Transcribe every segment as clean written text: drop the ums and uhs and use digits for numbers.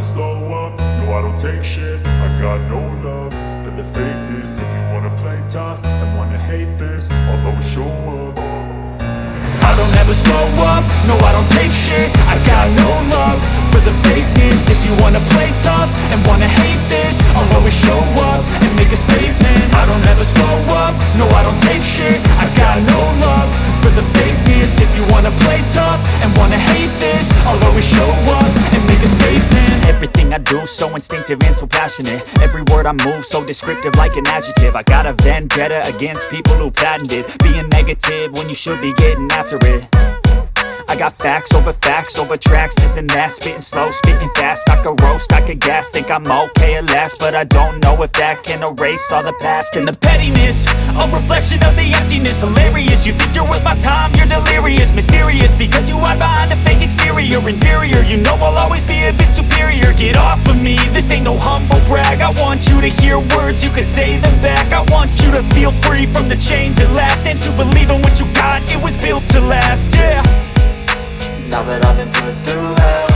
never slow up, no I don't take shit. I got no love for the fakeness. If you wanna play tough and wanna hate this, I'll always show up. I don't ever slow up, no I don't take shit. I got no love for the fakeness. If you wanna play tough and wanna hate this, I'll always show up and make a statement. I don't ever slow up, no I don't take shit. I got no love for the fakeness. If you wanna play tough and wanna hate this, I'll always show up and make a statement. Everything I do so instinctive and so passionate. Every word I move so descriptive like an adjective. I got a vendetta against people who patented being negative when you should be getting after it. I got facts over tracks, this and that. Spitting slow, spitting fast. I could roast, I could gas. Think I'm okay at last, but I don't know if that can erase all the past. And the pettiness, a reflection of the emptiness. Hilarious, you think you're worth my time, you're delirious. Mysterious, because you hide behind a fake exterior. Inferior, you know I'll always be a bit superior. Get off of me, this ain't no humble brag. I want you to hear words, you can say them back. I want you to feel free from the chains at last, and to believe in what you got, it was built to last, yeah. Now that I've been put through hell,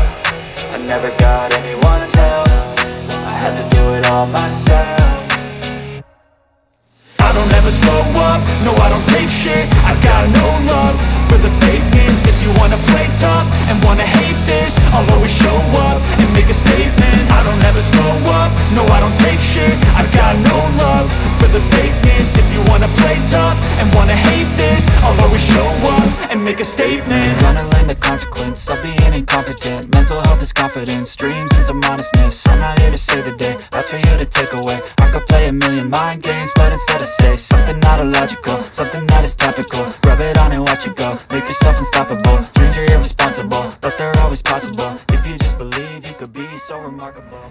I never got anyone's help. I had to do it all myself. I don't ever slow up, no I don't take shit. I got no love for the fakeness. If you wanna play tough and wanna hate this, I'll always show up and make a statement. I don't ever slow up, no I don't take shit. I got no love for the fakeness. If you wanna play tough and wanna hate this, I'll always show up and make a statement. Gonna learn the consequence of being incompetent. Mental health is confidence, dreams and some honestness. I'm not here to save the day, that's for you to take away. I could play a million mind games, but instead I say something not illogical, something that is topical. Rub it on and watch it go, make yourself unstoppable. Dreams are irresponsible, but they're always possible. If you just believe, you could be so remarkable.